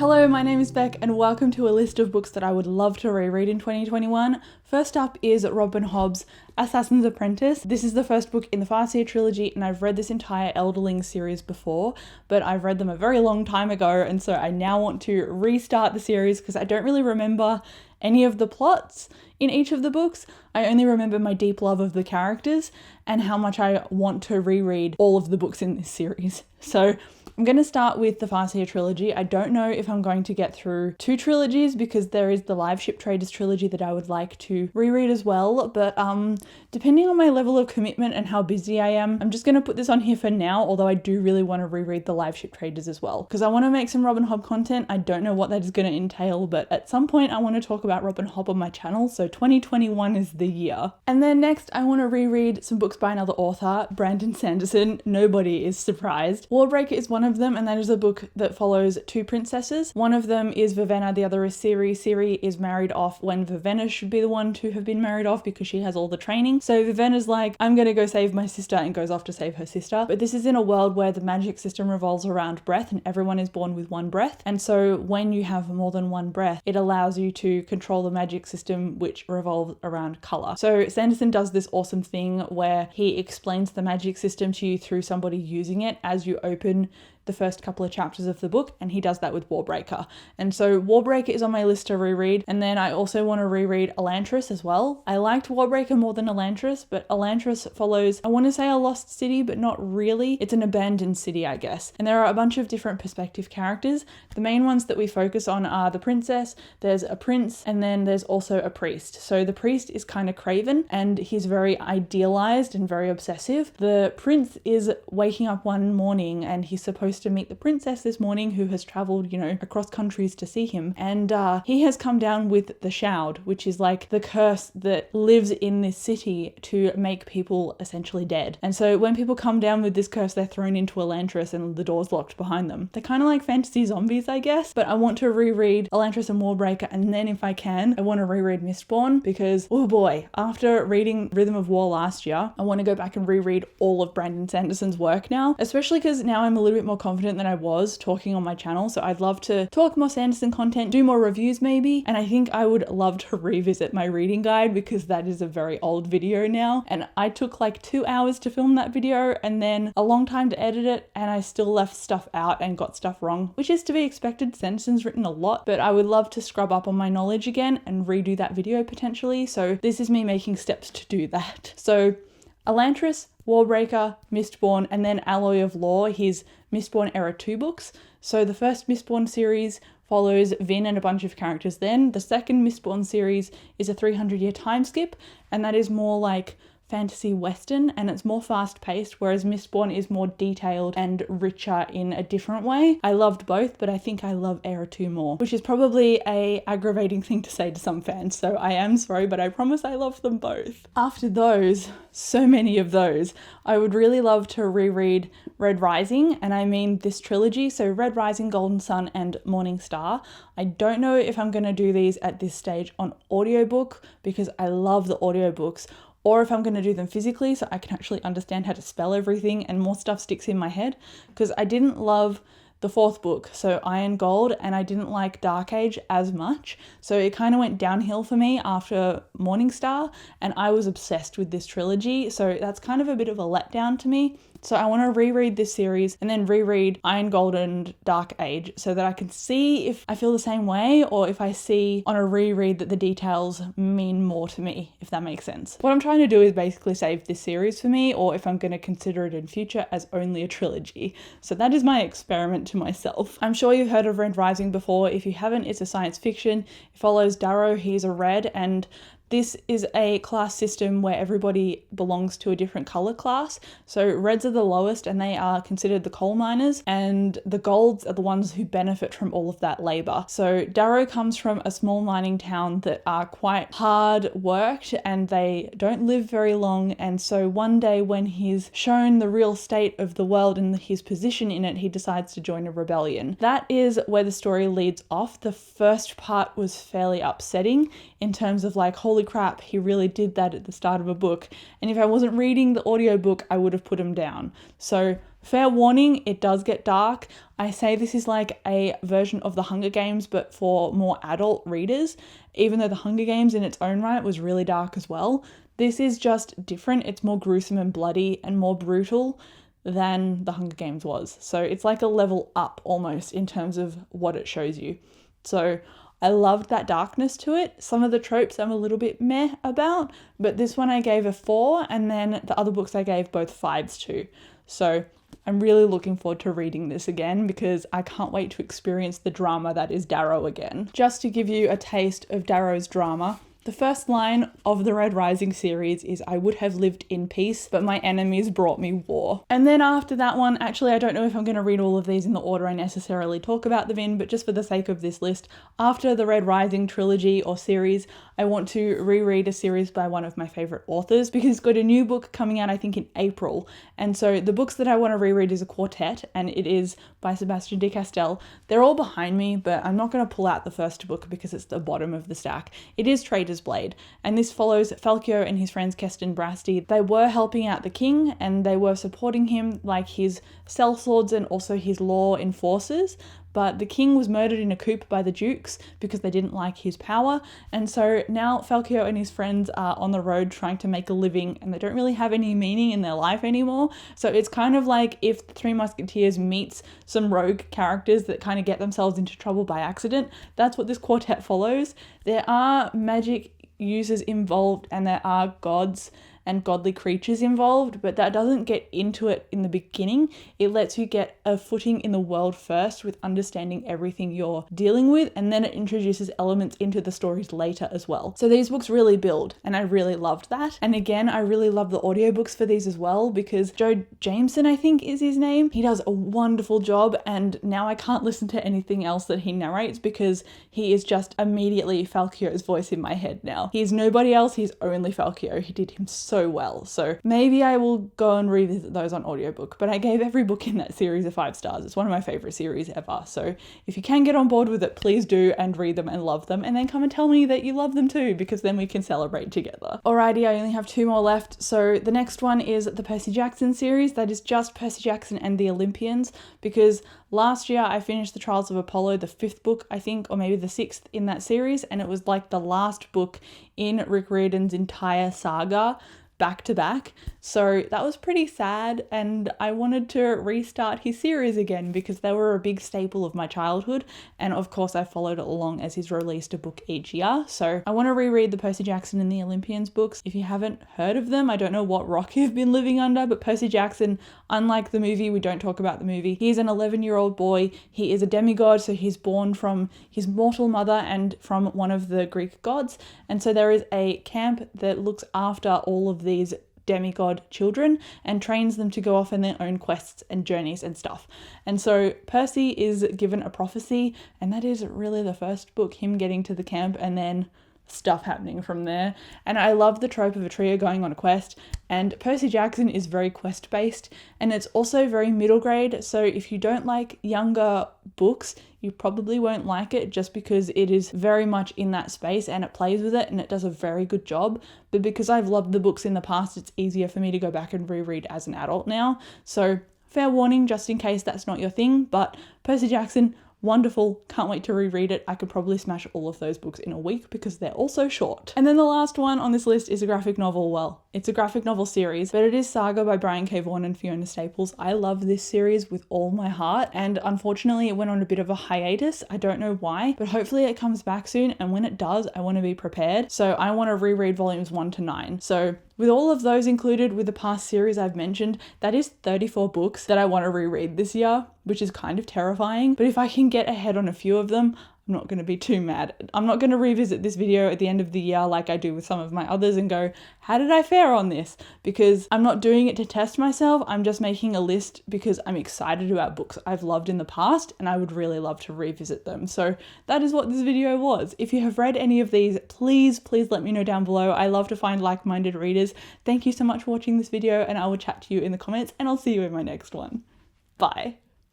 Hello, my name is Beck and welcome to a list of books that I would love to reread in 2021. First up is Robin Hobb's Assassin's Apprentice. This is the first book in the Farseer trilogy and I've read this entire Elderling series before, but I've read them a very long time ago and so I now want to restart the series because I don't really remember any of the plots in each of the books. I only remember my deep love of the characters and how much I want to reread all of the books in this series. So I'm going to start with the Farseer trilogy. I don't know if I'm going to get through two trilogies because there is the Live Ship Traders trilogy that I would like to reread as well, but depending on my level of commitment and how busy I am, I'm just going to put this on here for now, although I do really want to reread the Live Ship Traders as well because I want to make some Robin Hobb content. I don't know what that is going to entail, but at some point I want to talk about Robin Hobb on my channel, so 2021 is the year. And then next I want to reread some books by another author, Brandon Sanderson. Nobody is surprised. Warbreaker is one of them, and that is a book that follows two princesses. One of them is Vivenna, the other is Ciri. Ciri is married off when Vivenna should be the one to have been married off because she has all the training. So Vivenna's like, I'm gonna go save my sister, and goes off to save her sister. But this is in a world where the magic system revolves around breath and everyone is born with one breath. And so when you have more than one breath, it allows you to control the magic system which revolves around color. So Sanderson does this awesome thing where he explains the magic system to you through somebody using it as you open the first couple of chapters of the book, and he does that with Warbreaker. And so Warbreaker is on my list to reread, and then I also want to reread Elantris as well. I liked Warbreaker more than Elantris, but Elantris follows, I want to say, a lost city, but not really. It's an abandoned city, I guess. And there are a bunch of different perspective characters. The main ones that we focus on are the princess, there's a prince, and then there's also a priest. So the priest is kind of craven, and he's very idealized and very obsessive. The prince is waking up one morning, and he's supposed to meet the princess this morning who has traveled, across countries to see him. And he has come down with the Shroud, which is like the curse that lives in this city to make people essentially dead. And so when people come down with this curse, they're thrown into Elantris and the door's locked behind them. They're kind of like fantasy zombies, I guess. But I want to reread Elantris and Warbreaker, and then if I can, I want to reread Mistborn because, oh boy, after reading Rhythm of War last year, I want to go back and reread all of Brandon Sanderson's work now, especially because now I'm a little bit more confident than I was talking on my channel. So I'd love to talk more Sanderson content, do more reviews maybe, and I think I would love to revisit my reading guide because that is a very old video now, and I took like 2 hours to film that video and then a long time to edit it, and I still left stuff out and got stuff wrong, which is to be expected. Sanderson's written a lot, but I would love to scrub up on my knowledge again and redo that video potentially. So this is me making steps to do that. So Elantris, Warbreaker, Mistborn, and then Alloy of Law, his Mistborn Era 2 books. So the first Mistborn series follows Vin and a bunch of characters then. The second Mistborn series is a 300-year time skip, and that is more like fantasy western, and it's more fast-paced, whereas Mistborn is more detailed and richer in a different way. I loved both, but I think I love Era 2 more, which is probably a aggravating thing to say to some fans, so I am sorry, but I promise I love them both. After those, so many of those, I would really love to reread Red Rising, and I mean this trilogy, so Red Rising, Golden Sun, and Morning Star. I don't know if I'm going to do these at this stage on audiobook because I love the audiobooks, or if I'm going to do them physically so I can actually understand how to spell everything and more stuff sticks in my head, because I didn't love the fourth book, so Iron Gold, and I didn't like Dark Age as much, so it kind of went downhill for me after Morning Star, and I was obsessed with this trilogy, so that's kind of a bit of a letdown to me. So I want to reread this series and then reread Iron Gold and Dark Age so that I can see if I feel the same way or if I see on a reread that the details mean more to me, if that makes sense. What I'm trying to do is basically save this series for me, or if I'm going to consider it in future as only a trilogy. So that is my experiment to myself. I'm sure you've heard of Red Rising before. If you haven't, it's a science fiction. It follows Darrow. He's a red, and this is a class system where everybody belongs to a different color class. So reds are the lowest and they are considered the coal miners, and the golds are the ones who benefit from all of that labor. So Darrow comes from a small mining town that are quite hard worked and they don't live very long. And so one day when he's shown the real state of the world and his position in it, he decides to join a rebellion. That is where the story leads off. The first part was fairly upsetting in terms of like, holy holy crap, he really did that at the start of a book. And if I wasn't reading the audiobook, I would have put him down. So fair warning, it does get dark. I say this is like a version of The Hunger Games, but for more adult readers, even though The Hunger Games in its own right was really dark as well. This is just different. It's more gruesome and bloody and more brutal than The Hunger Games was. So it's like a level up almost in terms of what it shows you. So I loved that darkness to it. Some of the tropes I'm a little bit meh about, but this one I gave a 4, and then the other books I gave both 5s to. So I'm really looking forward to reading this again because I can't wait to experience the drama that is Darrow again. Just to give you a taste of Darrow's drama, the first line of the Red Rising series is, "I would have lived in peace, but my enemies brought me war." And then after that one, actually I don't know if I'm going to read all of these in the order I necessarily talk about them in, but just for the sake of this list, after the Red Rising trilogy or series, I want to reread a series by one of my favourite authors because he's got a new book coming out I think in April. And so the books that I want to reread is a Quartet, and it is by Sebastian de Castell. They're all behind me, but I'm not going to pull out the first book because it's the bottom of the stack. It is Traitor's Blade, and this follows Falcio and his friends Keston Brasti. They were helping out the king and they were supporting him like his sellswords and also his law enforcers, but the king was murdered in a coup by the dukes because they didn't like his power, and so now Falcio and his friends are on the road trying to make a living and they don't really have any meaning in their life anymore. So it's kind of like if the Three Musketeers meets some rogue characters that kind of get themselves into trouble by accident. That's what this Quartet follows. There are magic users involved and there are gods and godly creatures involved, but that doesn't get into it in the beginning. It lets you get a footing in the world first with understanding everything you're dealing with, and then it introduces elements into the stories later as well. So these books really build, and I really loved that. And again, I really love the audiobooks for these as well because Joe Jameson, I think is his name, he does a wonderful job, and now I can't listen to anything else that he narrates because he is just immediately Falcio's voice in my head now. He's nobody else, he's only Falcio. He did him so well. So maybe I will go and revisit those on audiobook, but I gave every book in that series a 5 stars. It's one of my favorite series ever. So if you can get on board with it, please do and read them and love them, and then come and tell me that you love them too, because then we can celebrate together. Alrighty, I only have 2 more left. So the next one is the Percy Jackson series. That is just Percy Jackson and the Olympians, because last year I finished the Trials of Apollo, the 5th book, I think, or maybe the 6th in that series, and it was like the last book in Rick Riordan's entire saga back to back. So that was pretty sad, and I wanted to restart his series again because they were a big staple of my childhood, and of course I followed it along as he's released a book each year. So I want to reread the Percy Jackson and the Olympians books. If you haven't heard of them, I don't know what rock you've been living under, but Percy Jackson, unlike the movie, we don't talk about the movie, he's an 11-year-old boy. He is a demigod, so he's born from his mortal mother and from one of the Greek gods, and so there is a camp that looks after all of these demigod children and trains them to go off on their own quests and journeys and stuff. And so Percy is given a prophecy, and that is really the first book, him getting to the camp and then stuff happening from there. And I love the trope of a trio going on a quest, and Percy Jackson is very quest based, and it's also very middle grade, so if you don't like younger books you probably won't like it just because it is very much in that space and it plays with it and it does a very good job. But because I've loved the books in the past, it's easier for me to go back and reread as an adult now. So fair warning just in case that's not your thing, but Percy Jackson, wonderful, can't wait to reread it. I could probably smash all of those books in a week because they're all so short. And then the last one on this list is a graphic novel. Well, it's a graphic novel series, but it is Saga by Brian K. Vaughan and Fiona Staples. I love this series with all my heart, and unfortunately it went on a bit of a hiatus. I don't know why, but hopefully it comes back soon, and when it does, I want to be prepared. So I want to reread volumes 1 to 9. So with all of those included with the past series I've mentioned, that is 34 books that I want to reread this year, which is kind of terrifying. But if I can get ahead on a few of them, I'm not going to be too mad. I'm not going to revisit this video at the end of the year like I do with some of my others and go, how did I fare on this? Because I'm not doing it to test myself. I'm just making a list because I'm excited about books I've loved in the past and I would really love to revisit them. So that is what this video was. If you have read any of these, please let me know down below. I love to find like-minded readers. Thank you so much for watching this video, and I will chat to you in the comments, and I'll see you in my next one. Bye.